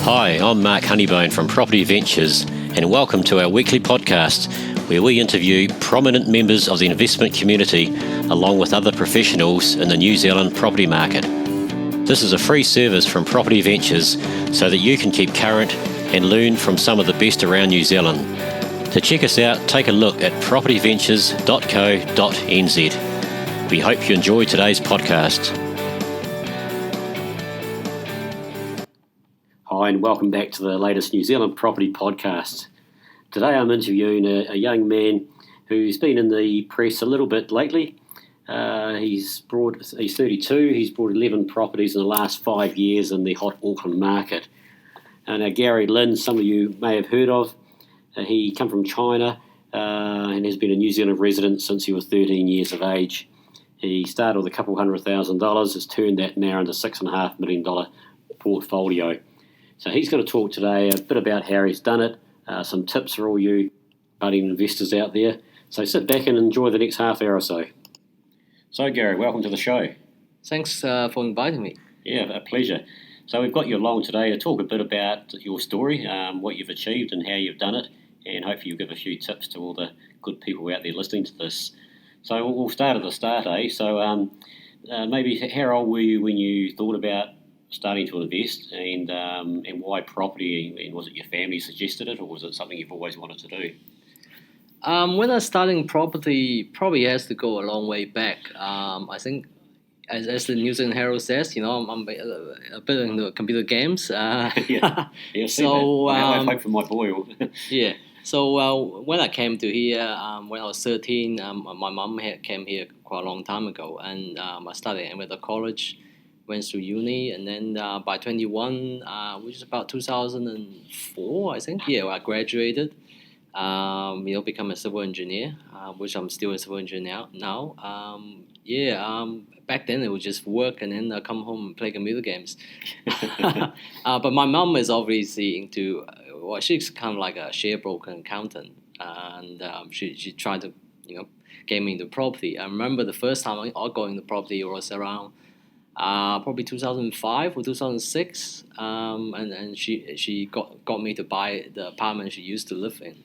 Hi, I'm Mark Honeybone from Property Ventures, and welcome to our weekly podcast where we interview prominent members of the investment community along with other professionals in the New Zealand property market. This is a free service from Property Ventures so that you can keep current and learn from some of the best around New Zealand. To check us out, take a look at propertyventures.co.nz. We hope you enjoy today's podcast. Hi, and welcome back to the latest New Zealand property podcast. Today I'm interviewing a young man who's been in the press a little bit lately. He's 32, he's brought 11 properties in the last 5 years in the hot Auckland market. Now Gary Lin, some of you may have heard of. He come from China and has been a New Zealand resident since he was 13 years of age. He started with a couple $100,000, has turned that now into $6.5 million portfolio. So he's going to talk today a bit about how he's done it, some tips for all you budding investors out there. So sit back and enjoy the next half hour or so. So Gary, welcome to the show. Thanks for inviting me. Yeah, a pleasure. So we've got you along today to talk a bit about your story, what you've achieved and how you've done it, and hopefully you'll give a few tips to all the good people out there listening to this. So we'll start at the start, eh? So maybe how old were you when you thought about starting to invest, and why property, and was it your family suggested it, or was it something you've always wanted to do? When I was starting property, probably has to go a long way back. I think, as the New Zealand Herald says, I'm a bit into computer games. Yeah, so I hope for my boy. Yeah. So when I came to here, when I was 13, my mum came here quite a long time ago, and I studied with the college. Went through uni, and then by 21, which is about 2004, I think. Yeah, I graduated. Become a civil engineer, which I'm still a civil engineer now. Back then it was just work, and then I come home and play computer games. But my mom is obviously into. She's kind of like a sharebroker accountant, and she tried to get me into property. I remember the first time I got into property was around. Probably 2005 or 2006, and she got me to buy the apartment she used to live in.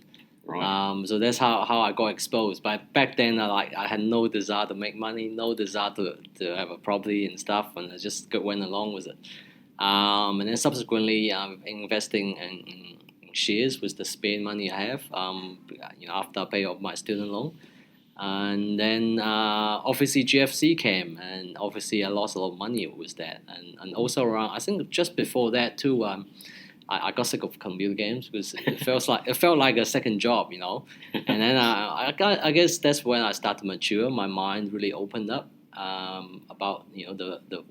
Right. So that's how I got exposed. But back then, I had no desire to make money, no desire to have a property and stuff, and I just went along with it. And then subsequently, investing in shares with the spare money I have. After I pay off my student loan. And then obviously GFC came, and obviously I lost a lot of money with that. And also around, I think just before that too, I got sick of computer games because it felt like a second job, And then I guess that's when I started to mature. My mind really opened up about the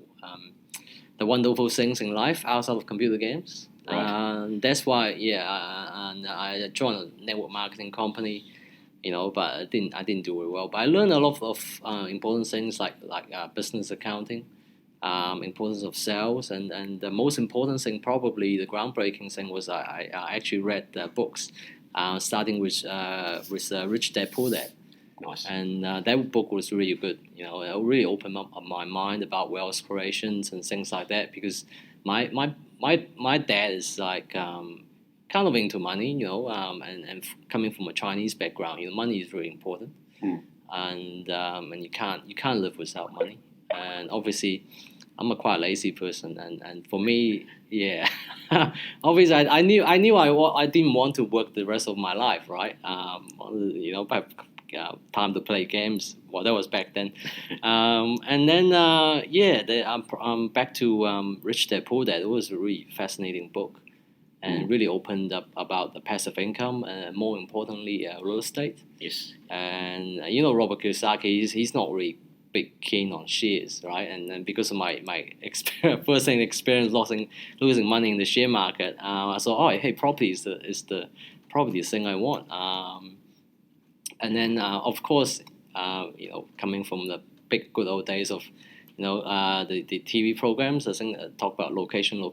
wonderful things in life outside of computer games. Right. That's why and I joined a network marketing company. But I didn't do it well. But I learned a lot of important things like business accounting, importance of sales, and the most important thing, probably the groundbreaking thing, was I actually read books, starting with Rich Dad Poor Dad. Nice. And that book was really good. It really opened up my mind about wealth creations and things like that, because my dad is like. Kind of into money, and coming from a Chinese background, money is really important, and you can't live without money. And obviously, I'm a quite lazy person, and for me, yeah, obviously I knew I didn't want to work the rest of my life, right? But time to play games. Well, that was back then, and then I'm back to Rich Dad Poor Dad. It was a really fascinating book. And really opened up about the passive income, and more importantly, real estate. Yes. And Robert Kiyosaki, he's not really big keen on shares, right? And because of my first-hand experience losing money in the share market, I thought, hey, property is the probably the thing I want. And then of course, coming from the big good old days of the TV programs, I think talk about location. I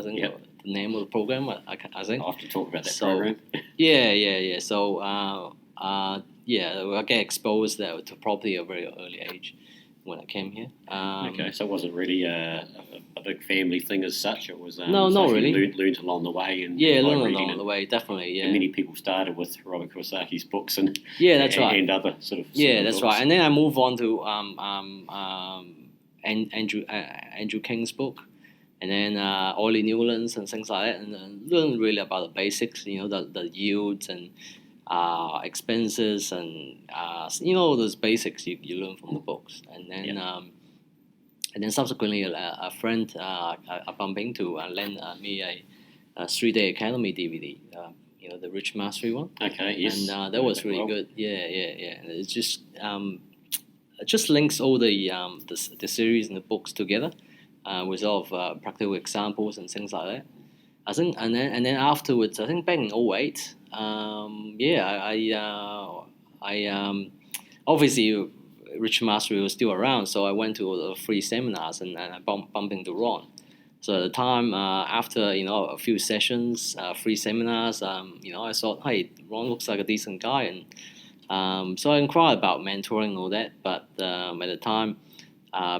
think the name of the program. I think. I'll have to talk about that program. Yeah. So I get exposed to property at a very early age, when I came here. Okay, so it wasn't really a big family thing as such. It was No, so not you really. learned along the way and Yeah, by learn reading along the way, definitely. And Yeah, many people started with Robert Kiyosaki's books and yeah, that's right. and other sort of Yeah, similar that's books. right. And then I move on to Andrew King's book, and then Ollie Newlands and things like that, and learn really about the basics. The yields and expenses and those basics you learn from the books, and then subsequently a friend I bumped into lent me a 3-day Academy DVD. The Rich Mastery one. Okay, yes. And that was really good. Yeah. And it's it just links all the series and the books together with all of practical examples and things like that. I think, and then afterwards, I think back in '08, obviously Rich Mastery was still around, so I went to the free seminars and I bumped into Ron. So at the time, after a few sessions, free seminars, I thought, hey, Ron looks like a decent guy, and so I inquired about mentoring and all that. But at the time,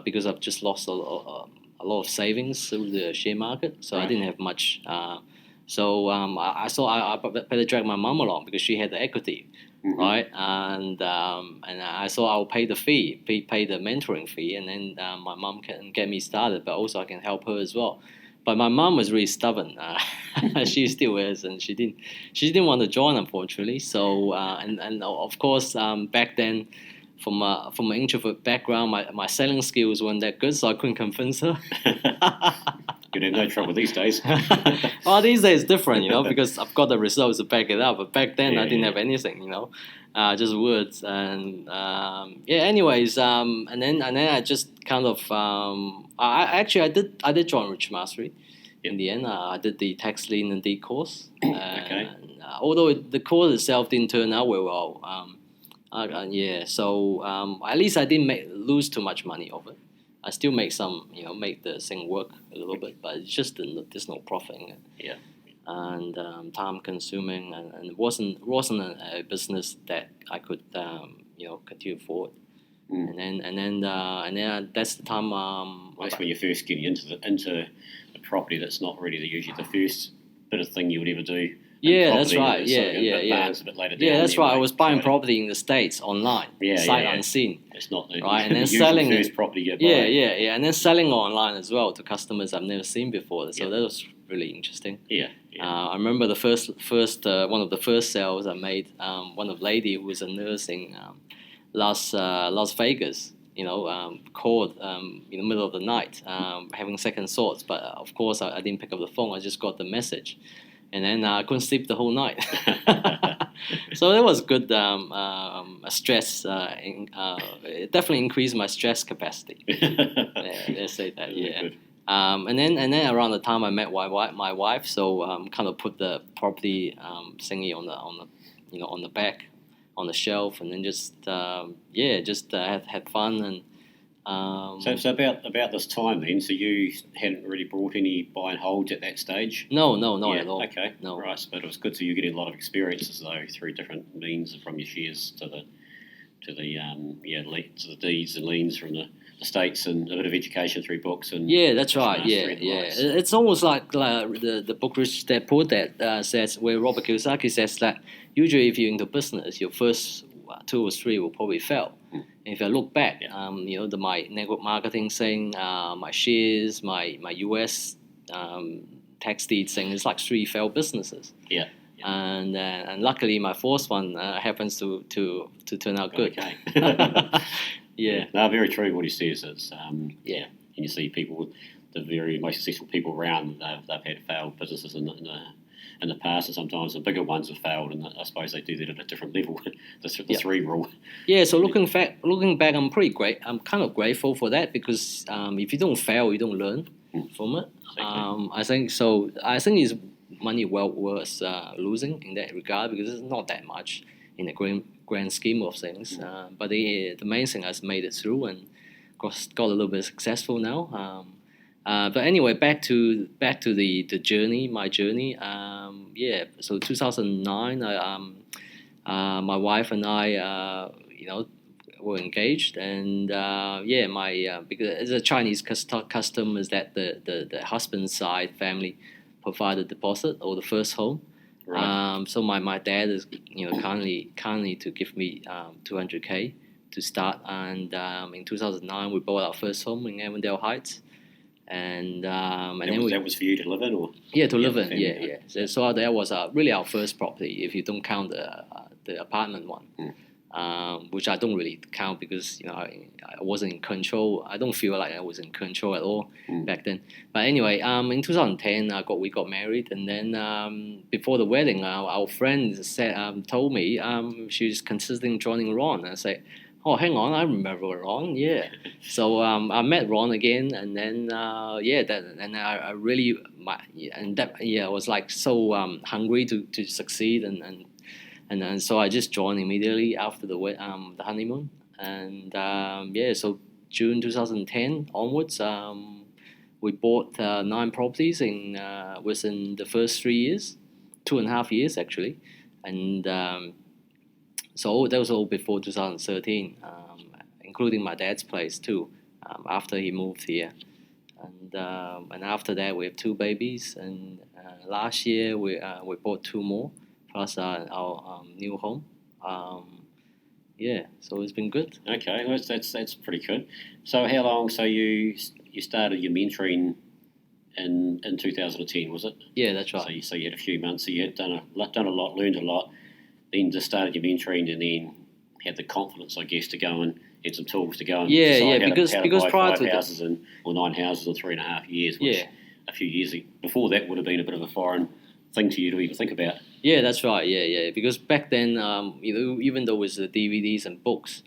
because I've just lost a lot of savings through the share market, so I didn't have much. So I thought I better drag my mum along because she had the equity. Mm-hmm. Right, and I thought I'll pay the fee, pay the mentoring fee, and then my mum can get me started, but also I can help her as well. But my mum was really stubborn. She still is, and she didn't want to join, unfortunately. So and of course back then, from an introvert background, my selling skills weren't that good, so I couldn't convince her. You'd have no trouble these days. Well, these days it's different, because I've got the results to back it up. But back then I didn't have anything, just words. And anyways, and then I just kind of I did join Rich Mastery. In the end, I did the tax lien and deed course. Okay. And, although the course itself didn't turn out very well, so at least I didn't lose too much money of it. I still make some, make the thing work a little bit, but it's just there's no profit in it. Yeah. And time consuming, and it wasn't a business that I could continue forward. And then that's the time. That's when you're first getting into the property. That's not really usually the first bit of thing you would ever do. Yeah, that's right. A bit later down. Yeah, that's right. I was buying property in the States online, sight unseen. It's not the right, and then selling the first property you buy. Yeah, and then selling online as well to customers I've never seen before. So that was really interesting. Yeah. I remember the first one of the first sales I made. One of lady who was a nurse in Las Vegas. Called in the middle of the night, having second thoughts. But of course, I didn't pick up the phone. I just got the message. And then I couldn't sleep the whole night. So that was good stress. It definitely increased my stress capacity. Let's say that. Yeah. And then around the time I met my wife, so kind of put the property thingy on the back, on the shelf, and then just had fun. And so about this time then, so you hadn't really brought any buy and holds at that stage? No, not at all. Okay, no. Right, but it was good. So you're getting a lot of experiences though through different means, from your shares to the deeds and liens from the States, and a bit of education through books and that's right. It's almost like the book Rich Dad Poor Dad says, where Robert Kiyosaki says that usually if you're into business, your first 2 or 3 will probably fail. And if I look back, my network marketing thing, my shares, my US tax deeds thing, it's like 3 failed businesses. Yeah. And luckily my fourth one happens to turn out good. Okay. Yeah. No, very true what he says. It's and you see people, the very most successful people around, they've had failed businesses in the past, and sometimes the bigger ones have failed, and I suppose they do that at a different level. the 3 rule. Yeah. So looking back, I'm kind of grateful for that, because if you don't fail, you don't learn from it. Exactly. I think so. I think it's money well worth losing in that regard, because it's not that much in the grand scheme of things. But the main thing is made it through and got a little bit successful now. But anyway, back to the journey, my journey. So 2009, my wife and I, were engaged, and my because it's a Chinese custom is that the husband's side family provided deposit or the first home. Right. So my dad is kindly to give me 200K to start, and in 2009 we bought our first home in Avondale Heights, and that was for you to live in, or to live in, yeah. So that was really our first property, if you don't count the apartment one. Which I don't really count because I wasn't in control. I don't feel like I was in control at all back then. But anyway, in 2010, we got married, and then before the wedding, our friend told me she's considering joining Ron. I said, "Oh, hang on, I remember Ron, yeah." So I met Ron again, and then I really I was like so hungry to succeed and so I just joined immediately after the honeymoon, and so June 2010 onwards, we bought 9 properties within the first 3 years, 2.5 years actually, and so that was all before 2013, including my dad's place too, after he moved here, and after that we have 2 babies, and last year we bought 2 more plus our new home. So it's been good. Okay, well, that's pretty good. So how long? So you started your mentoring in 2010, was it? Yeah, that's right. So you had a few months. So you had done a lot, learned a lot, then just started your mentoring, and then had the confidence, I guess, to go and had some tools to go and decide how to buy prior 5 to houses or 9 houses in 3.5 years, which a few years before that would have been a bit of a foreign thing to you to even think about. Yeah, that's right. Yeah. Because back then, even though it was the DVDs and books,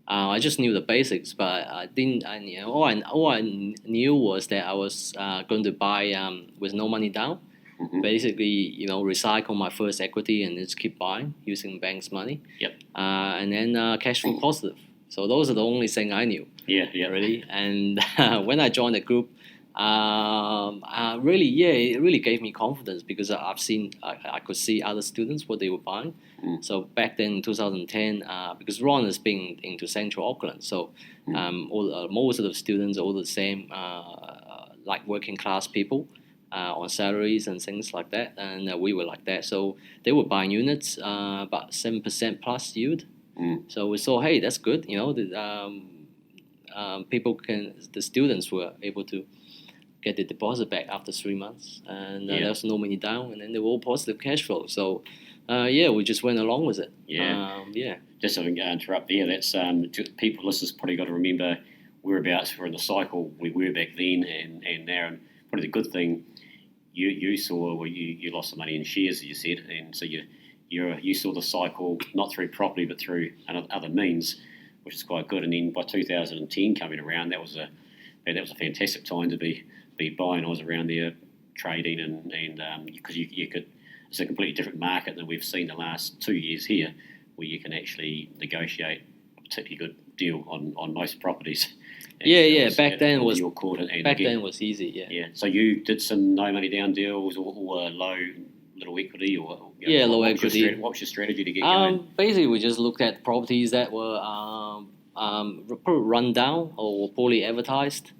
I just knew the basics, but I didn't. All I knew was that I was going to buy with no money down. Mm-hmm. Basically, recycle my first equity and just keep buying using bank's money. Yep. And then cash flow positive. So those are the only thing I knew. Yeah. Really. And when I joined the group, it really gave me confidence because I could see other students what they were buying. So back then in 2010, because Ron has been into Central Auckland, so most of the students are all the same, like working class people on salaries and things like that, and we were like that. So they were buying units about 7% plus yield. So we saw, hey, that's good. The students were able to get the deposit back after 3 months, and there was no money down, and then they were all positive cash flow. So, we just went along with it. Just so I can interrupt there, that's listeners probably got to remember whereabouts we're in the cycle we were back then and now. And probably the good thing you saw, well, you lost some money in shares, as you said, and so you saw the cycle not through property but through other means, which is quite good. And then by 2010 coming around, that was a fantastic time to be buying. I was around there trading and because you could, it's a completely different market than we've seen the last 2 years here, where you can actually negotiate a particularly good deal on most properties. Back then was easy. Yeah. So you did some no money down deals or low little equity or low equity. What was your strategy to get going? Basically, we just looked at properties that were run down or were poorly advertised.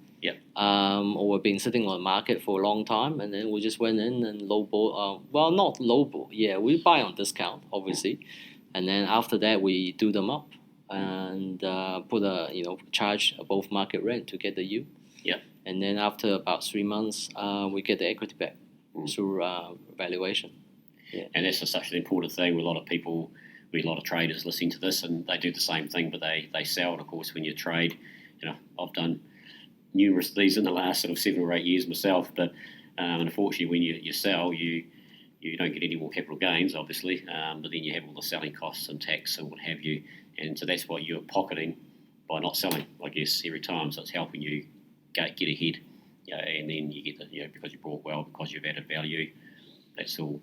Or we've been sitting on the market for a long time, and then we just went in and lowball. Not lowball. Yeah, we buy on discount, obviously, and then after that we do them up and charge above market rent to get the yield. And then after about 3 months, we get the equity back through valuation. And that's such an important thing with a lot of people. We have a lot of traders listening to this, and they do the same thing, but they sell. And of course, when you trade, I've done numerous of these in the last sort of 7 or 8 years myself, but unfortunately when you sell, you don't get any more capital gains, obviously, but then you have all the selling costs and tax and what have you, and so that's what you're pocketing by not selling, I guess, every time. So it's helping you get ahead, and then you get because you bought well, because you've added value. That's all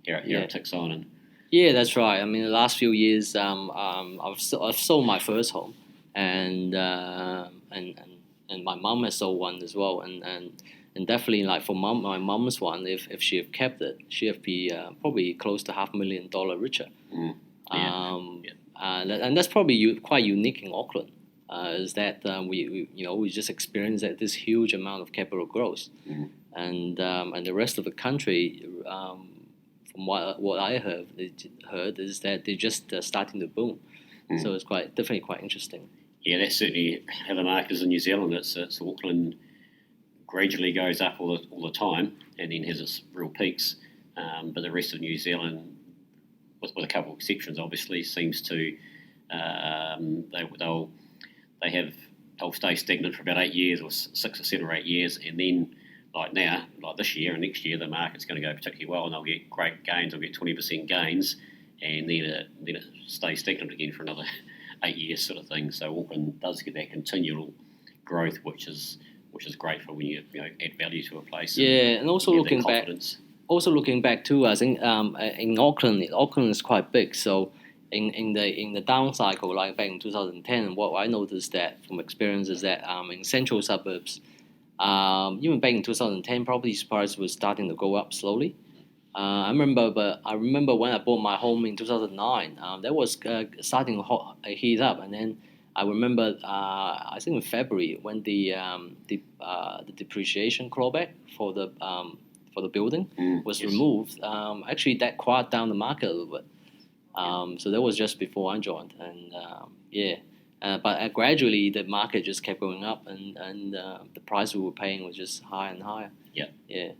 how it ticks on. And that's right. I mean, the last few years, I've sold my first home, and my mum has sold one as well, and definitely like for my mum's one, if she have kept it, she have be probably close to $500,000 richer. and that's probably quite unique in Auckland. Is that we just experienced this huge amount of capital growth, and the rest of the country, from what I heard is that they're just starting to boom. So it's definitely quite interesting. Yeah, that's certainly how the market is in New Zealand. It's Auckland gradually goes up all the time, and then has its real peaks. But the rest of New Zealand, with a couple of exceptions, obviously, seems to they'll stay stagnant for about 8 years, or 6 or 7 or 8 years, and then like this year and next year, the market's going to go particularly well, and they'll get great gains. They'll get 20% gains, and then it stays stagnant again for another 8 years, sort of thing. So Auckland does get that continual growth, which is great for when you add value to a place. Yeah, and also looking back too, I think in Auckland is quite big. So in the down cycle, like back in 2010, what I noticed that from experience is that in central suburbs, even back in 2010, property prices was starting to go up slowly. I remember when I bought my home in 2009, that was starting to heat up, and then I remember I think in February when the depreciation clawback for the building was removed. Actually, that quiet down the market a little bit. So that was just before I joined, and but gradually the market just kept going up, and the price we were paying was just higher and higher. Yeah.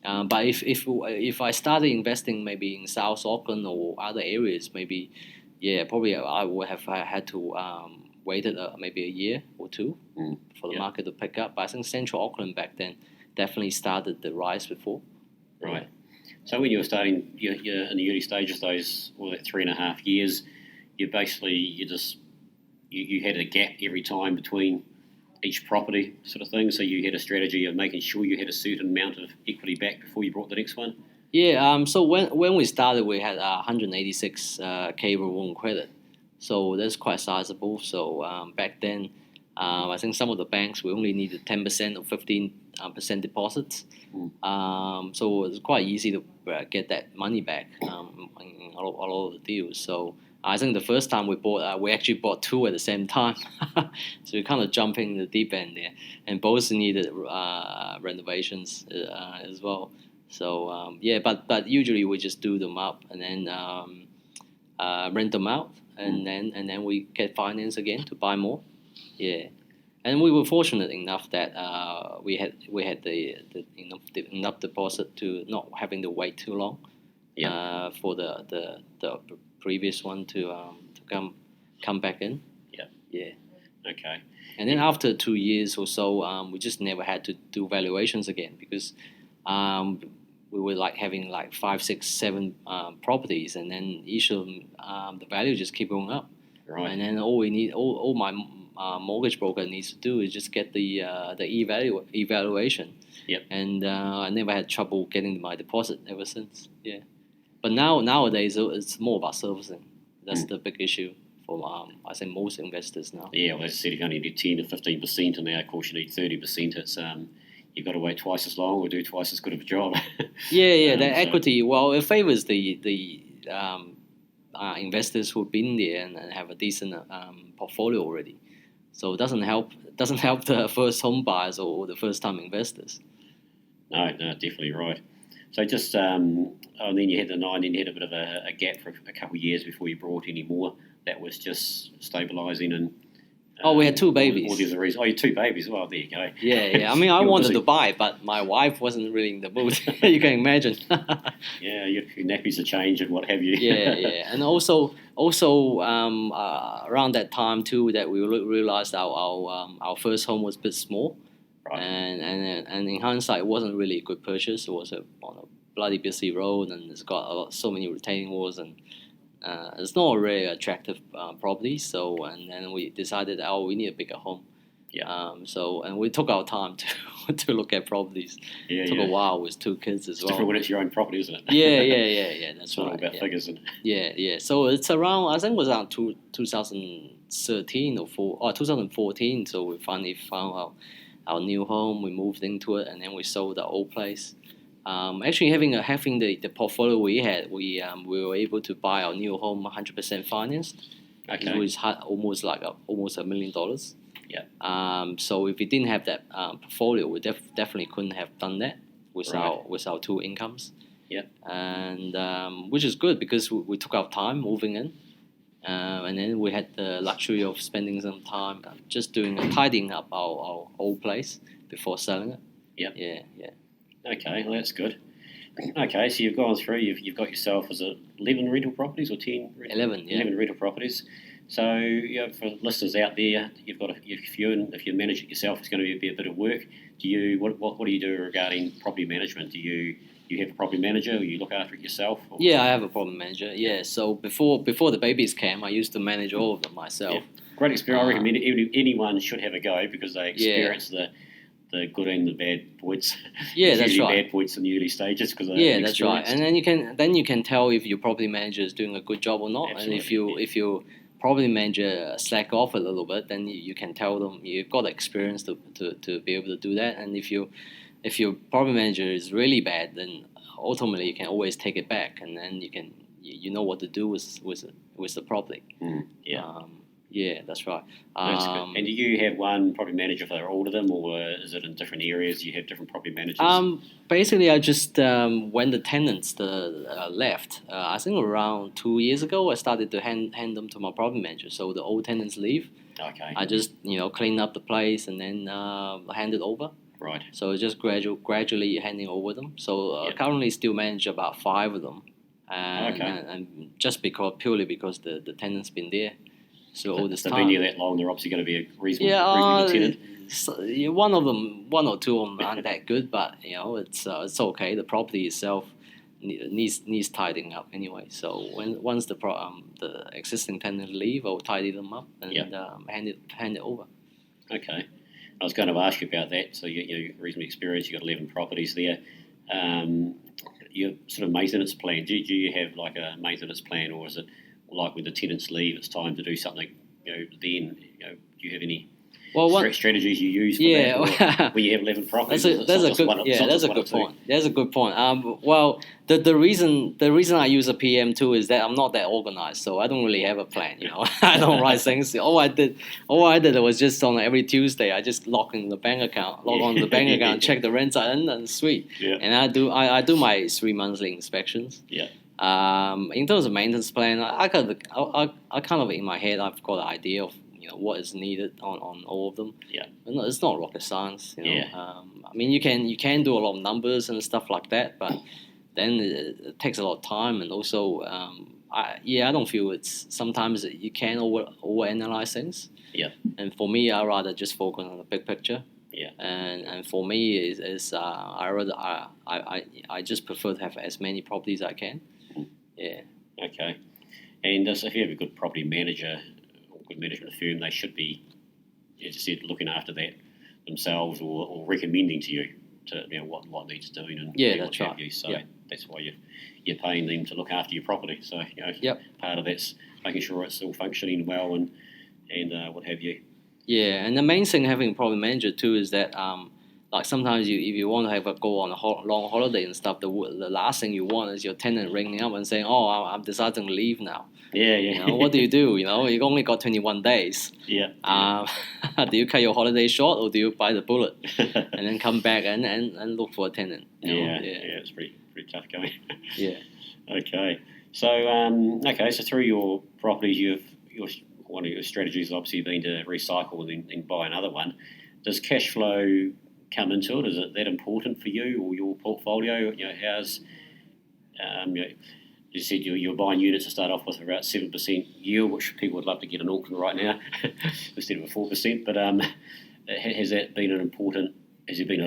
But if I started investing maybe in South Auckland or other areas, maybe probably I would have had to waited maybe a year or two for the market to pick up. But I think Central Auckland back then definitely started the rise before. Right. So when you were starting, you're in the early stages, that 3.5 years, you had a gap every time between each property, sort of thing. So you had a strategy of making sure you had a certain amount of equity back before you brought the next one. Yeah. So when we started, we had 186K revolving credit, so that's quite sizable. So back then, I think some of the banks we only needed 10% or 15% deposits. So it's quite easy to get that money back in a lot of the deals. So I think the first time we bought, we actually bought two at the same time. So we kind of jumping in the deep end there, and both needed renovations as well. So but usually we just do them up and then rent them out, and then we get finance again to buy more. Yeah. And we were fortunate enough that we had enough deposit to not having to wait too long for the previous one to come back in. Yeah. Okay. And then after 2 years or so, we just never had to do valuations again, because we were like having like 5, 6, 7 properties, and then each of them the value just keep going up. Right. And then all my mortgage broker needs to do is just get the evaluation. Yep. And I never had trouble getting my deposit ever since. Yeah. But nowadays it's more about servicing. That's the big issue for I think most investors now. Yeah, well, as I said, if you only need 10 to 15%, and now of course you need 30%. It's you've got to wait twice as long or do twice as good of a job. The equity. Well, it favors the investors who've been there and have a decent portfolio already. So it doesn't help the first home buyers or the first time investors. No, definitely right. So just and then you had the 9, then you had a bit of a gap for a couple of years before you brought any more. That was just stabilising and. We had 2 babies. Or there's a reason. Oh, you had 2 babies. Well, there you go. Yeah. I mean, I wanted to buy, but my wife wasn't really in the mood. You can imagine. Yeah, your nappies to change and what have you. Yeah. And also around that time too, that we realized our first home was a bit small. Right. And in hindsight, it wasn't really a good purchase. It was on a bloody busy road, and it's got so many retaining walls, and it's not a really attractive property. So, and then we decided, we need a bigger home. Yeah. And we took our time to look at properties. Yeah, it took a while with 2 kids as well. Different when it's your own property, isn't it? Yeah. That's it's all about figures, isn't it? Yeah. So it's around, I think it was around 2013 or 2014. So we finally found our new home. We moved into it, and then we sold our old place. Actually, having the portfolio we had, we were able to buy our new home 100% financed. Okay. which had almost $1 million. Yeah. So if we didn't have that portfolio, we definitely couldn't have done that with Right. our two incomes. Yeah. And which is good because we took our time moving in. And then we had the luxury of spending some time just tidying up our old place before selling it. Yep. Yeah. Okay, well, that's good. Okay, so you've gone through. You've got yourself, was it 11 rental properties or 10? 11, yeah. 11 rental properties. So for listeners out there, you've got if you manage it yourself, it's going to be a bit of work. What do you do regarding property management? Do you have a property manager, or you look after it yourself? Or? Yeah, I have a property manager. Yeah, so before the babies came, I used to manage all of them myself. Yeah. Great experience. I recommend anyone should have a go because they experience the good and the bad points. Yeah, that's right. Bad points in the early stages because that's right. And then you can tell if your property manager is doing a good job or not. Absolutely. And if your property manager slack off a little bit, then you can tell them you've got the experience to be able to do that. And if your property manager is really bad, then ultimately you can always take it back, and then you know what to do with the property. Yeah. Yeah, that's right. That's good. And do you have one property manager for all of them, or is it in different areas? You have different property managers. Basically, I just when the tenants left, I think around 2 years ago, I started to hand them to my property manager. So the old tenants leave. Okay. I just clean up the place and then hand it over. Right. So it's just gradually handing over them. So currently still manage about 5 of them, and just purely because the tenant's been there. So all this time. Been there that long, they're obviously going to be a reasonable tenant. So, one or two of them aren't that good, but it's okay. The property itself needs tidying up anyway. So once the existing tenants leave, I'll tidy them up and hand it over. Okay, I was going to ask you about that. So you're reasonably experienced. You've got 11 properties there. Your sort of maintenance plan. Do you have like a maintenance plan, or is it like when the tenants leave, it's time to do something? Then do you have any strategies you use for that when you have 11 properties? That's a good point. That's a good point. Well, the reason I use a PM too is that I'm not that organized, so I don't really have a plan. I don't write things. All I did was just on every Tuesday I just log on the bank account, check the rents are in, and sweet. Yeah. And I do my 3 monthly inspections. Yeah. In terms of maintenance plan, I kind of in my head I've got an idea of what is needed on all of them. Yeah. It's not rocket science. Yeah. I mean you can do a lot of numbers and stuff like that, but then it takes a lot of time, and also I don't feel it's sometimes you can overanalyze things. Yeah. And for me, I rather just focus on the big picture. Yeah. And for me is I just prefer to have as many properties as I can. Yeah. Okay. And if you have a good property manager or good management firm, they should be, as you said, looking after that themselves or recommending to you to what needs doing and that's what right. You. So that's why you're paying them to look after your property. So part of that's making sure it's still functioning well and what have you. Yeah, and the main thing having a property manager too is that like sometimes if you want to go on a long holiday and stuff, the last thing you want is your tenant ringing up and saying, "Oh, I'm deciding to leave now." Yeah. What do? You only got 21 days. Yeah. Do you cut your holiday short, or do you bite the bullet and then come back and look for a tenant? It's pretty tough going. Yeah. Okay. So so through your properties, one of your strategies has obviously been to recycle and then buy another one. Does cash flow come into it? Is it that important for you or your portfolio? How's you said you're buying units to start off with about 7% yield, which people would love to get in Auckland right now instead of a 4%. But has that been an important? Has it been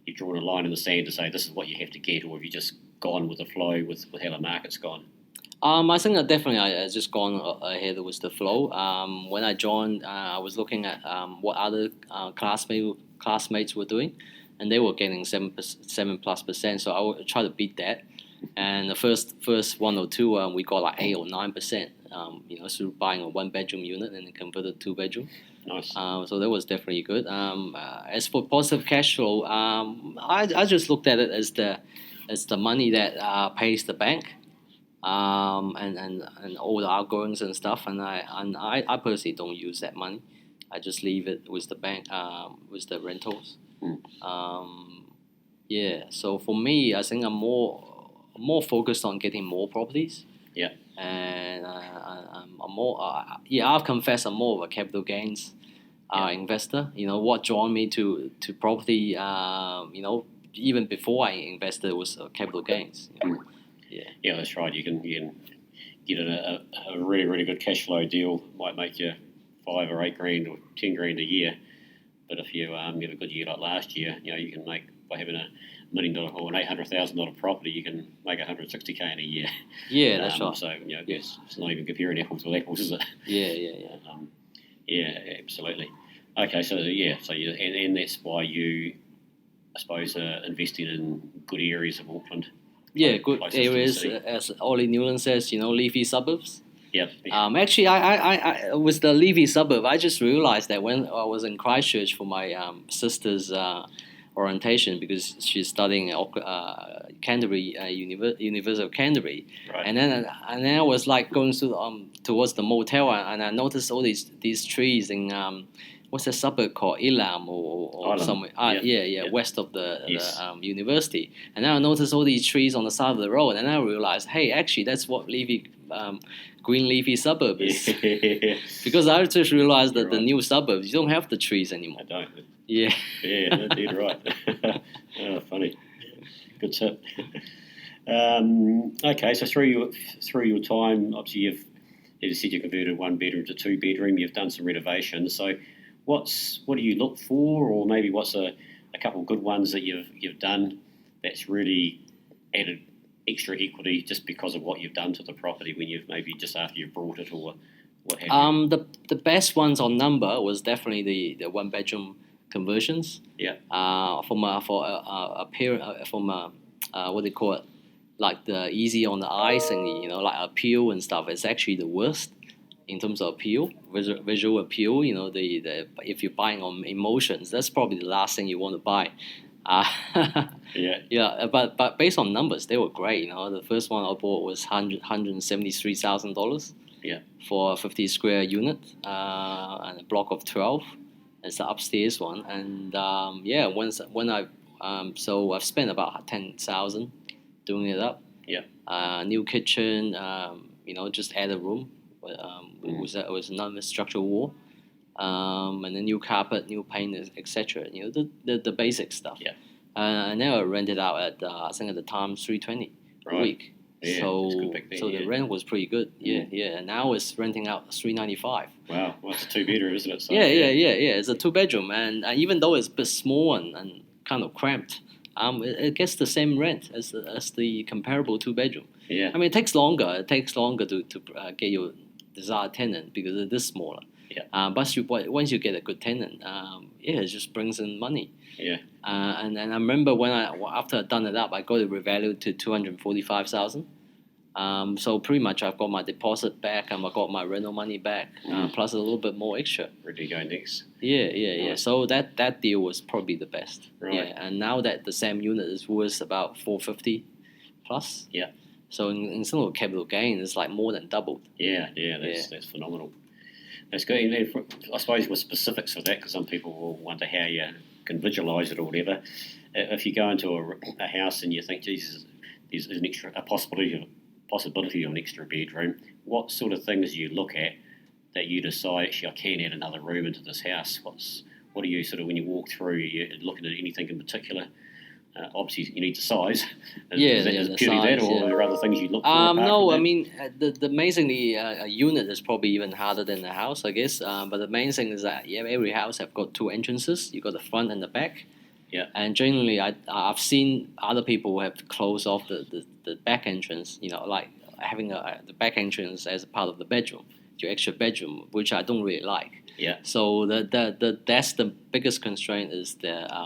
you've drawn a line in the sand to say this is what you have to get, or have you just gone with the flow with how the market's gone? I think that definitely I just gone ahead with the flow. When I joined, I was looking at what other classmates were doing, and they were getting 7+%. So I would try to beat that. And the first 1 or 2, we got like 8 or 9%. Through buying a 1-bedroom unit and then converted to 2-bedroom. Nice. So that was definitely good. As for positive cash flow, I just looked at it as the money that pays the bank. and all the outgoings and stuff. And I personally don't use that money. I just leave it with the bank, with the rentals. Yeah. So for me, I think I'm more focused on getting more properties. Yeah. And I'm more. I've confessed I'm more of a capital gains investor. What drawn me to property. Even before I invested was capital gains. Yeah, that's right. You can get a really, really good cash flow deal. Might make you $5 or $8 grand or $10 grand a year. But if you have a good year like last year, you can make, by having $1 million or an $800,000 property, you can make $160K in a year. Yeah, that's right. So it's not even comparing apples with apples, is it? Yeah. Absolutely. Okay, so and that's why you, I suppose, investing in good areas of Auckland. Yeah, good areas, as Ollie Newland says, leafy suburbs. Yep. Actually, I with the leafy suburb, I just realized that when I was in Christchurch for my sister's orientation, because she's studying at Canterbury University of Canterbury, right. and then I was like going towards the motel, and I noticed all these trees in what's the suburb called, Elam or somewhere? West of the university. And then I noticed all these trees on the side of the road, and I realized, hey, actually, that's what green leafy suburb is. Because I just realized that the new suburbs, you don't have the trees anymore. I don't. Yeah. Yeah, indeed, right. Oh, funny. Good tip. Okay, so through your time, obviously as you said, you converted 1 bedroom to 2 bedroom. You've done some renovations. So what do you look for, or maybe what's a couple of good ones that you've done that's really added extra equity just because of what you've done to the property when you've maybe just after you've brought it, or what have you? The best ones on number was definitely the 1 bedroom conversions. Yeah. From what do you call it, like the easy on the eyes and like appeal and stuff. It's actually the worst in terms of appeal, visual appeal. The if you're buying on emotions, that's probably the last thing you want to buy. Yeah. But based on numbers, they were great. The first one I bought was $173,000. Yeah. For a 50 square unit and a block of 12. It's the upstairs one, and so I've spent about 10,000 doing it up. Yeah. New kitchen, just add a room. It was another structural wall, and a new carpet, new paint, etc. The basic stuff. Yeah. And then I rented out at I think at the time $320 a week. Yeah, so the rent was pretty good. Yeah. And now it's renting out $395. Wow, well, it's a 2 bedroom, isn't it? So, yeah. It's a 2 bedroom, and even though it's a bit small and kind of cramped, it gets the same rent as the comparable 2 bedroom. Yeah. I mean, it takes longer. It takes longer to get your desired tenant because it is smaller. Yeah. But once you get a good tenant, it just brings in money. Yeah. And I remember after I'd done it up, I got it revalued to $245,000. So pretty much I've got my deposit back and I got my rental money back, plus a little bit more extra. Where do you go next? Yeah. So that deal was probably the best. Right. Yeah. And now that the same unit is worth about $450 plus. Yeah. So in some of capital gain, it's like more than doubled. Yeah. That's phenomenal. That's good. And I suppose with specifics of that, because some people will wonder how you can visualise it or whatever. If you go into a house and you think, Jesus, there's a possibility of an extra bedroom, what sort of things do you look at that you decide, actually, I can add another room into this house? What do you sort of, when you walk through, are you looking at anything in particular? Obviously, you need the size. Is it purely that, or are there other things you look for? No, I mean, the amazingly, a unit is probably even harder than a house, I guess. But the main thing is that every house have got 2 entrances. You got the front and the back. Yeah. And generally, I've seen other people who have closed off the back entrance. Like having the back entrance as a part of the bedroom, your extra bedroom, which I don't really like. Yeah. So that's the biggest constraint is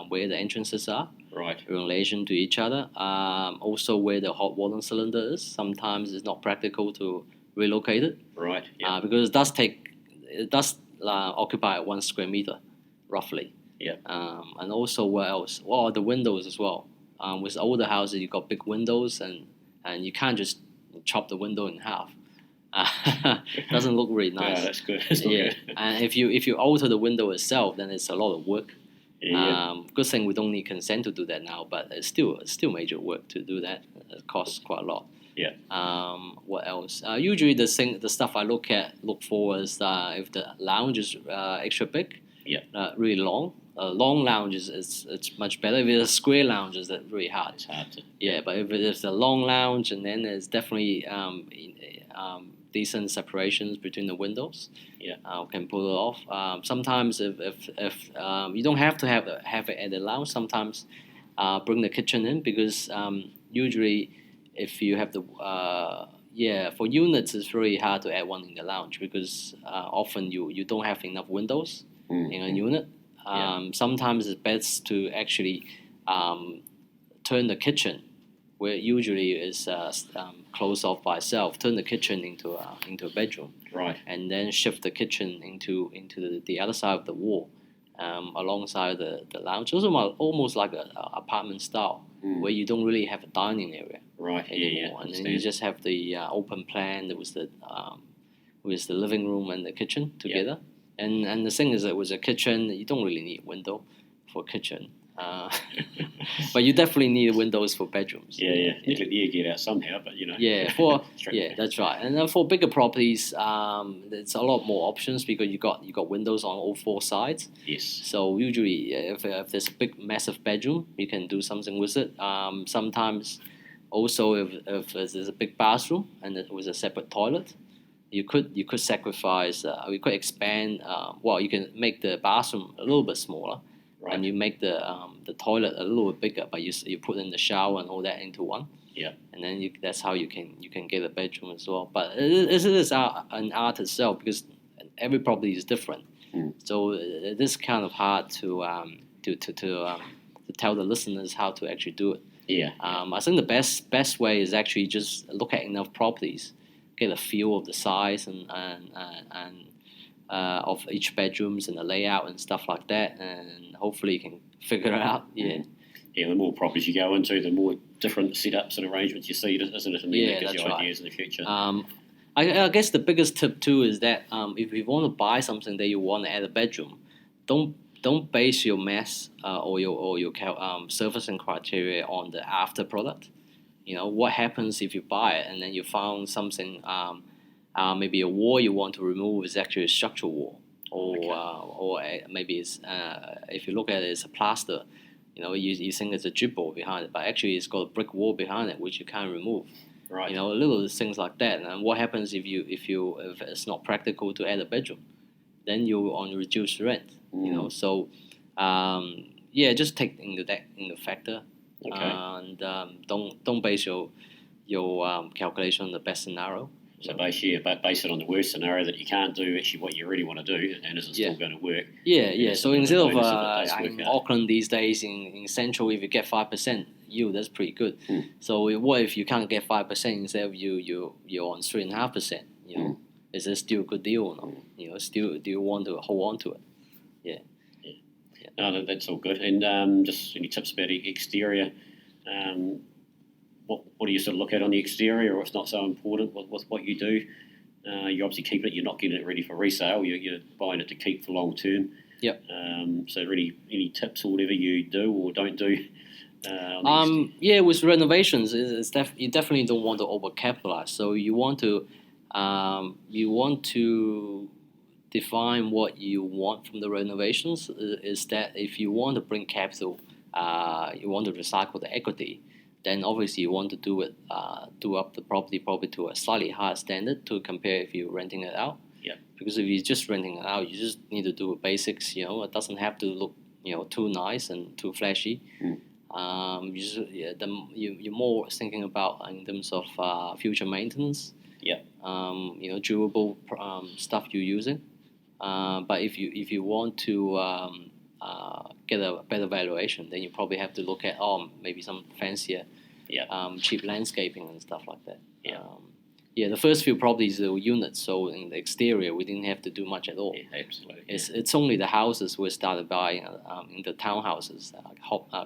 where the entrances are. Right. In relation to each other. Also where the hot water cylinder is. Sometimes it's not practical to relocate it. Right. Yeah. Because it does occupy 1 square meter, roughly. Yeah. And also where else? Well, the windows as well. With older houses, you got big windows and you can't just chop the window in half. Doesn't look really nice. Yeah, that's good. That's not good. And if you alter the window itself, then it's a lot of work. Good thing we don't need consent to do that now, but it's still major work to do that. It costs quite a lot. Yeah. What else? Usually the stuff I look for is if the lounge is extra big. Yeah. Really long. A long lounge it's much better. If it's a square lounge, it's really hard. It's hard to. Yeah, but if it's a long lounge, and then there's definitely decent separations between the windows. Yeah. Can pull it off. Sometimes if you don't have to have it at the lounge. Sometimes bring the kitchen in, because usually if you have the for units it's really hard to add one in the lounge, because often you don't have enough windows in a unit. Sometimes it's best to actually turn the kitchen, where usually is closed off by itself. Turn the kitchen into a bedroom, right, and then shift the kitchen into the other side of the wall, alongside the lounge. Those are almost like a apartment style, where you don't really have a dining area, right, anymore, and then you just have the open plan that was the living room and the kitchen together. And the thing is that with a kitchen, you don't really need a window for a kitchen. But you definitely need windows for bedrooms. You let the air get out somehow, but that's right. And then for bigger properties, there's a lot more options, because you got windows on all four sides. Yes. So usually, if there's a big massive bedroom, you can do something with it. Sometimes, also if there's a big bathroom and it was a separate toilet, you could sacrifice. You could expand. You can make the bathroom a little bit smaller. Right. And you make the toilet a little bit bigger, but you put in the shower and all that into one. Yeah. And then that's how you can get a bedroom as well. But it is an art itself, because every property is different. So it is kind of hard to tell the listeners how to actually do it. Yeah. I think the best way is actually just look at enough properties, get a feel of the size and of each bedrooms and the layout and stuff like that, and hopefully you can figure it out. Yeah. Yeah, the more properties you go into, the more different setups and arrangements you see, isn't it? And then that gives you ideas in the future. I guess the biggest tip too is that if you want to buy something that you want to add a bedroom, don't base your mass or your surfacing criteria on the after product. What happens if you buy it and then you found something, maybe a wall you want to remove is actually a structural wall, or maybe it's if you look at it, it's a plaster. You think it's a chipboard behind it, but actually it's got a brick wall behind it which you can't remove. Right. Little things like that. And what happens if it's not practical to add a bedroom? Then you're on reduced rent. So just take that into factor. Okay. And don't base your calculation on the best scenario. So base it on the worst scenario, that you can't do actually what you really want to do, and is it still going to work? Yeah. So instead of in Auckland these days, in Central, if you get 5% yield, that's pretty good. So what if you can't get 5% instead of you're on 3.5%? Is it still a good deal or not? Still, do you want to hold on to it? Yeah. No, that's all good. And just any tips about the exterior? What do you sort of look at on the exterior, or it's not so important with what you do? You obviously keep it. You're not getting it ready for resale. You're buying it to keep for long term. Yep. So really, any tips or whatever you do or don't do? With renovations, you definitely don't want to overcapitalize. So you want to define what you want from the renovations. Is that if you want to bring capital, you want to recycle the equity, then obviously you want to do up the property probably to a slightly higher standard to compare if you're renting it out. Yeah. Because if you're just renting it out, you just need to do basics. It doesn't have to look too nice and too flashy. You're more thinking about in terms of future maintenance. Yeah. Durable stuff you're using. But if you want to get a better valuation, then you probably have to look at maybe some fancier, cheap landscaping and stuff like that. Yeah. Yeah, the first few properties were units, so in the exterior we didn't have to do much at all. Yeah, absolutely. It's only the houses we started buying in the townhouses,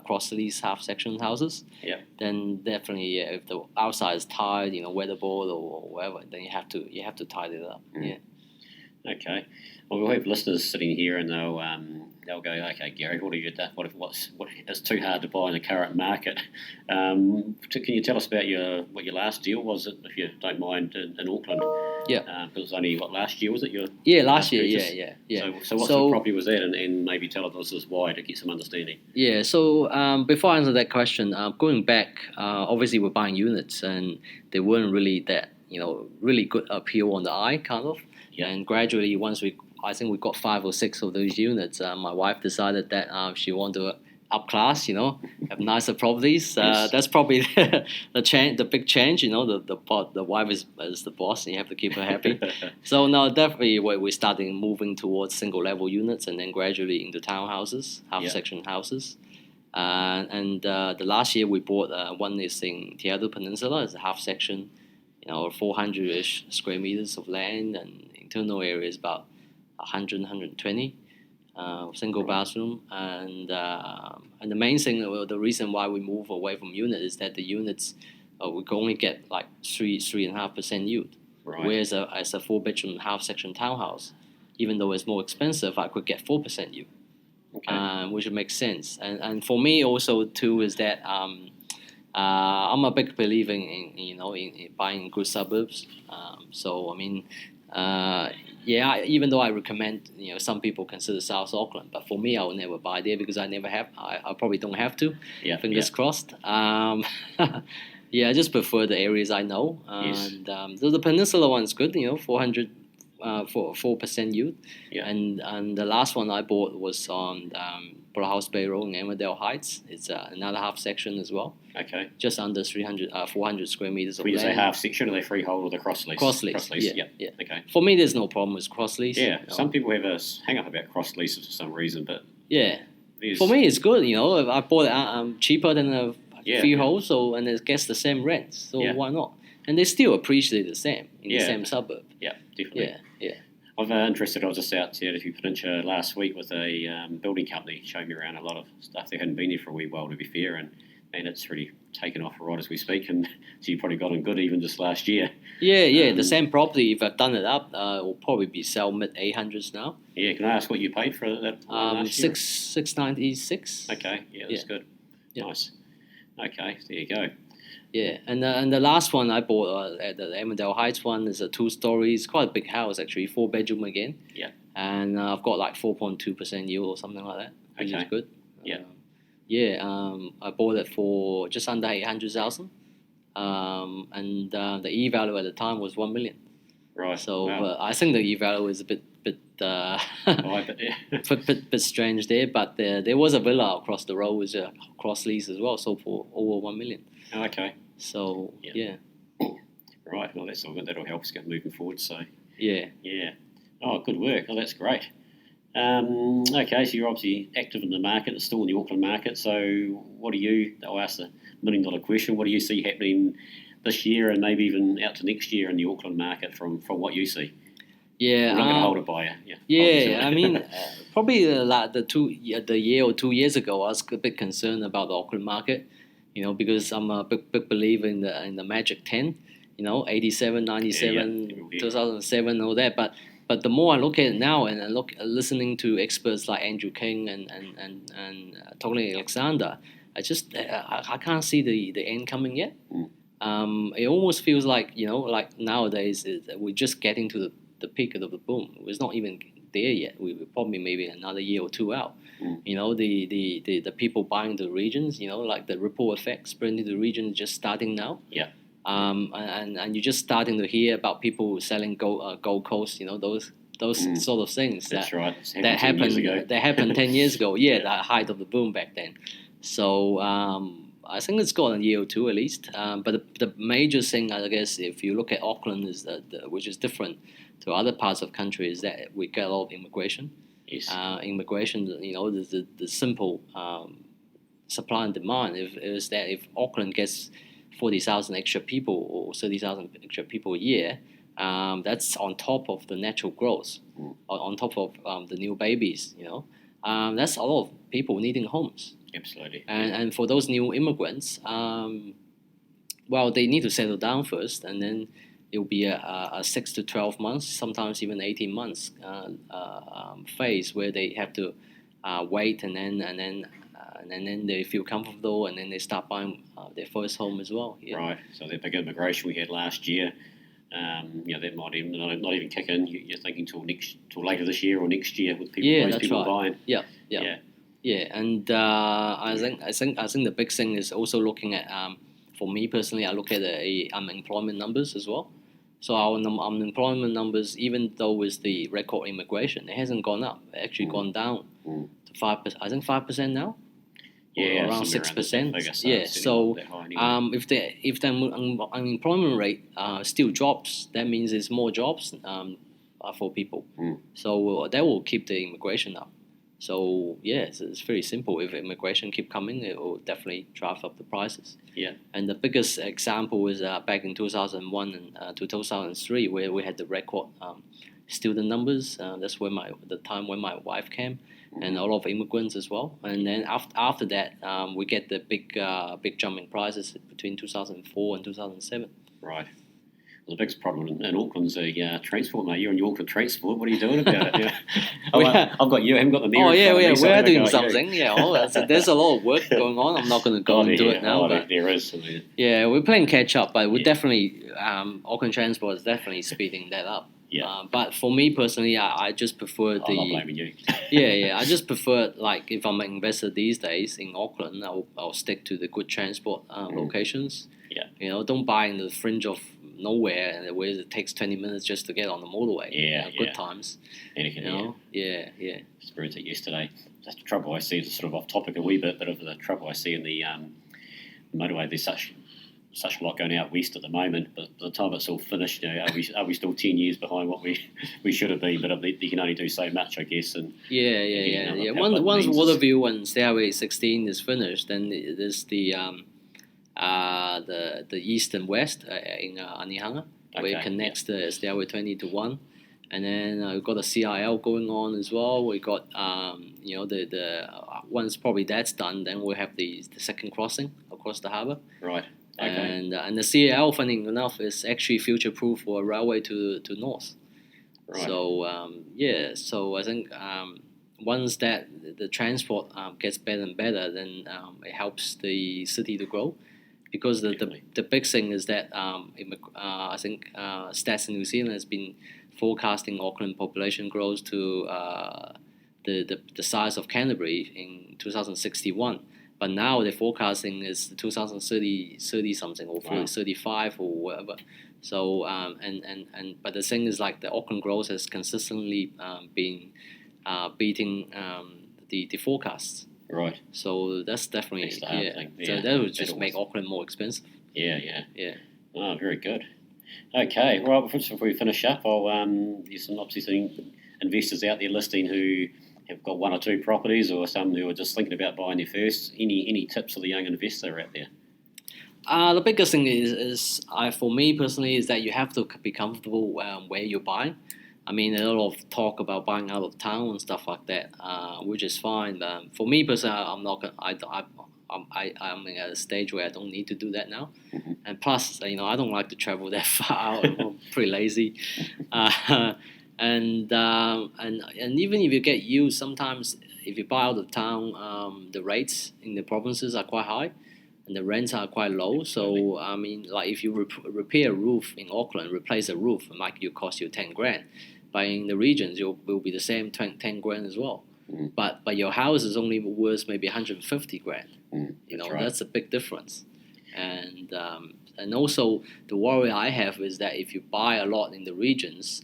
cross lease half section houses. Yeah. Then definitely, if the outside is tired, weatherboard or whatever, then you have to tidy it up. Mm. Yeah. Okay. Well, we'll have listeners sitting here, and they'll go, okay, Gary, what have you done? What it's too hard to buy in the current market. Can you tell us about what your last deal was, if you don't mind, in Auckland? Yeah. Because it was only last year, was it? Last year. Yeah. So what sort of property was that, and maybe tell us why to get some understanding. Yeah. So before I answer that question, going back, obviously we're buying units, and they weren't really that really good appeal on the eye, kind of. Yeah. And gradually, I think we got 5 or 6 of those units. My wife decided that she wanted to upclass, have nicer properties. Yes. That's probably the big change. The wife is the boss, and you have to keep her happy. So now definitely we're starting moving towards single level units, and then gradually into townhouses, half section houses. And the last year we bought one is in Untitled Peninsula. It's a half section, 400-ish square meters of land, and internal area is about 100, 120, single bathroom. And the main thing, the reason why we move away from unit is that the units, we can only get like 3.5% yield. Right. Whereas as a 4-bedroom half section townhouse, even though it's more expensive, I could get 4% yield. Okay. Which makes sense. And for me also too is that I'm a big believer in buying good suburbs. So I mean, even though I recommend, some people consider South Auckland, but for me, I will never buy there because I never have. I probably don't have to. Yeah. Fingers crossed. I just prefer the areas I know. Yes. And the Peninsula one's good. 400 for 4% yield. Yeah. And the last one I bought was on House Bay Road in Emmerdale Heights. It's another half section as well. Okay. Just under 400 square meters of when you land. say half section, are they freehold or the cross lease? Cross lease. Yeah. Okay. For me, there's no problem with cross lease. Yeah. Some people have a hang up about cross leases for some reason, but yeah. For me, it's good. I bought it cheaper than a freehold, so and it gets the same rent. So why not? And they still appreciate the same in the same suburb. Yeah, definitely. Yeah. I'm interested. I was just out to the Peninsula last week with a building company, showing me around a lot of stuff. They hadn't been there for a wee while, to be fair, and it's really taken off right as we speak. And so you probably got on good even just last year. Yeah. The same property, if I've done it up, will probably be sell mid 800s now. Yeah. Can I ask what you paid for that? Last year? 696. Okay. Yeah, that's good. Yeah. Nice. Okay. There you go. Yeah, and the last one I bought at the Emmerdale Heights one is a 2-story. It's quite a big house actually, 4-bedroom again. Yeah. And I've got like 4.2% yield or something like that, which is good. Yeah. I bought it for just under 800,000. And the E value at the time was 1 million. Right. So I think the E value is a bit bit strange there, but there was a villa across the road with a cross lease as well, sold for over 1 million. Oh, okay. So yeah. Right. Well, that's all good. That'll help us get moving forward. So yeah. Oh, good work. Oh, that's great. Okay, so you're obviously active in the market. It's still in the Auckland market. So I'll ask the $1 million question. What do you see happening this year and maybe even out to next year in the Auckland market from what you see? Yeah, we're not going to hold it by you. Yeah, I mean, probably the year or 2 years ago, I was a bit concerned about the Auckland market, because I'm a big believer in the Magic 10, 87, 97, 2007, all that. But the more I look at it now and listening to experts like Andrew King and Tony Alexander, I can't see the end coming yet. It almost feels like like nowadays we're just getting to the peak of the boom. It's not even there yet. We're probably maybe another year or two out. The people buying the regions, like the ripple effect spreading to the region is just starting now. Yeah. And you're just starting to hear about people selling Gold Coast, those sort of things. That's right. That happened 10 years ago. Yeah, the height of the boom back then. So I think it's got a year or two at least. But the major thing, I guess, if you look at Auckland, is that which is different to other parts of the country, is that we get a lot of immigration. Yes. Immigration, the simple supply and demand. If Auckland gets 40,000 extra people or 30,000 extra people a year. That's on top of the natural growth, on top of the new babies. That's a lot of people needing homes. Absolutely. And for those new immigrants, well, they need to settle down first, and then it will be a 6 to 12 months, sometimes even 18 months phase where they have to wait, and then they feel comfortable, and then they start buying their first home as well. Yeah. Right. So that big immigration we had last year, that might even not even kick in. You're thinking till later this year or next year with people, most people buying. Yeah. And I think the big thing is also looking at. For me personally, I look at the unemployment numbers as well. So our unemployment numbers, even though with the record immigration, it hasn't gone up. It's actually gone down to 5%. I think 5% now. Yeah, around 6%. Yeah. So anyway. if the unemployment rate still drops, that means there's more jobs for people. So that will keep the immigration up. So yes, it's very simple. If immigration keep coming, it will definitely drive up the prices. Yeah. And the biggest example is back in 2001 and 2003, where we had the record student numbers. That's the time when my wife came, and a lot of immigrants as well. And then after that, we get the big jump in prices between 2004 and 2007. Right. The biggest problem in Auckland's the transport, mate. You're in your Auckland transport. What are you doing about it? I've got you. I haven't got the mirror. Oh yeah, me, so we're doing something. Yeah, there's a lot of work going on. I'm not going to go into it now. But there is. Yeah, we're playing catch up, but we're definitely Auckland transport is definitely speeding that up. Yeah. But for me personally, I just prefer I'm not blaming you. I just prefer, like, if I'm an investor these days in Auckland, I'll stick to the good transport locations. Yeah. Don't buy in the fringe of nowhere and where it takes 20 minutes just to get on the motorway. Good times. Anything. Yeah. Experienced it yesterday. That's the trouble I see. It's sort of off topic a wee bit, but of the trouble I see in the motorway. There's such a lot going out west at the moment, but by the time it's all finished, are we still 10 years behind what we should have been? But you can only do so much, I guess. And Once Waterview and Stairway 16 is finished, then there's the east and west in Anihanga, where it connects the Stairway 20 to 1. And then we've got the CRL going on as well. We got the once probably that's done, then we'll have the second crossing across the harbour. Right. Okay. And the CRL, funny enough, is actually future proof for a railway to north. Right. So so I think once that the transport gets better and better, then it helps the city to grow. Because the big thing is that I think Stats in New Zealand has been forecasting Auckland population growth to the size of Canterbury in 2061, but now they're forecasting is 2030 something or 35 or whatever. So but the thing is, like, the Auckland growth has consistently been beating the forecasts. Right. So that's definitely So that would just make Auckland more expensive. Yeah. Oh, very good. Okay. Well, before we finish up, there's obviously some investors out there listening who have got one or two properties, or some who are just thinking about buying their first. Any tips for the young investor out there? The biggest thing is for me personally, is that you have to be comfortable where you're buying. I mean, a lot of talk about buying out of town and stuff like that, which is fine. For me personally, I'm not gonna. I'm at a stage where I don't need to do that now. Mm-hmm. And plus, I don't like to travel that far out. I'm pretty lazy. And even if you get used, sometimes if you buy out of town, the rates in the provinces are quite high, and the rents are quite low. So I mean, like, if you repair a roof in Auckland, replace a roof, it might cost you 10 grand. But in the regions, it will be the same 10 grand as well. Mm. But your house is only worth maybe 150 grand. That's a big difference. And also the worry I have is that if you buy a lot in the regions,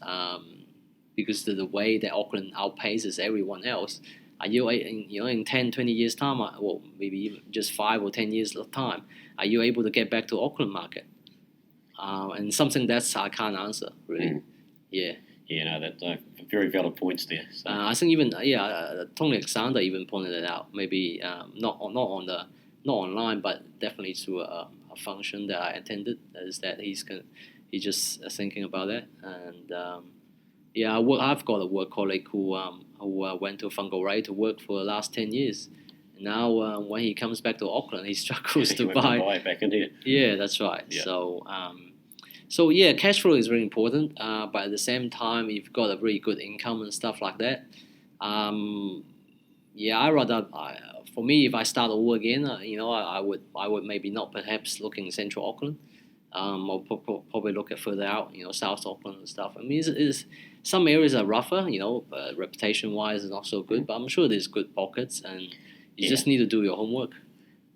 because of the way that Auckland outpaces everyone else, are you in 10, 20 years time, or maybe even just 5 or 10 years of time, are you able to get back to Auckland market? And something that's I can't answer really. Mm. Yeah. Yeah, that's very valid points there. So. I think even Tony Alexander even pointed it out. Maybe not online, but definitely through a function that I attended. Is that he's just thinking about that. And I've got a work colleague who went to Fungal to work for the last 10 years. And now when he comes back to Auckland, he struggles to buy back in here. Yeah, that's right. Yeah. So cash flow is very important. But at the same time, you've got a really good income and stuff like that. For me, if I start over again, I would maybe not perhaps look in Central Auckland. I'll probably look at further out, South Auckland and stuff. I mean, some areas are rougher, reputation-wise is not so good, but I'm sure there's good pockets, and you just need to do your homework.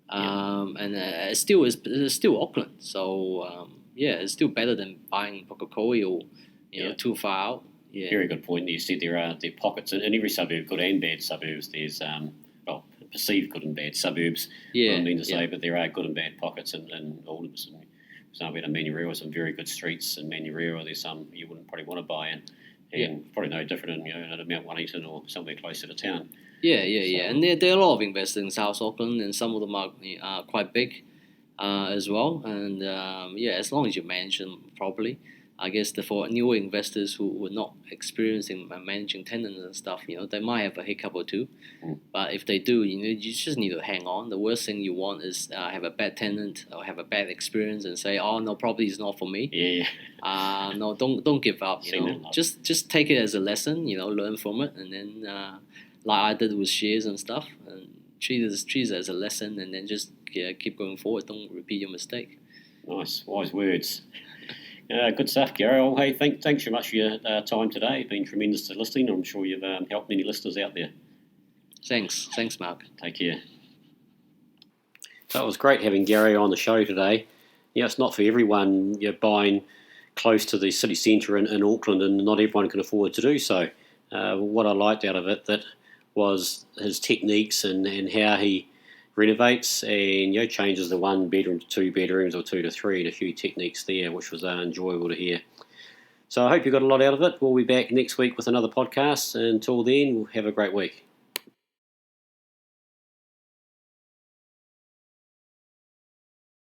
And it's still Auckland, so it's still better than buying Pukekohe or too far out. Yeah. Very good point. You said there are pockets in every suburb, good and bad suburbs. There's perceived good and bad suburbs. Yeah. What I mean to say, but there are good and bad pockets in all of them. For example, in Manurewa, some very good streets in Manurewa. There's some you wouldn't probably want to buy in, and probably no different in Mount Wellington or somewhere closer to town. Yeah. And there are a lot of investors in South Auckland, and some of them are quite big as well. And as long as you manage them properly. I guess for newer investors who were not experienced in managing tenants and stuff, they might have a hiccup or two. But if they do, you just need to hang on. The worst thing you want is have a bad tenant or have a bad experience and say, "Oh no, property is not for me." Yeah. No, don't give up. Just take it as a lesson. Learn from it, and then like I did with shares and stuff, and treat it as a lesson, and then just keep going forward. Don't repeat your mistake. Nice, wise words. Good stuff, Gary. Well, hey, thanks very much for your time today. It's been tremendous to listening. I'm sure you've helped many listeners out there. Thanks, Mark. Take care. So it was great having Gary on the show today. It's not for everyone. You're buying close to the city centre in Auckland, and not everyone can afford to do so. What I liked out of it was his techniques and how he renovates and changes the 1 bedroom to 2 bedrooms or 2 to 3 and a few techniques there, which was enjoyable to hear. So I hope you got a lot out of it. We'll be back next week with another podcast. Until then, have a great week.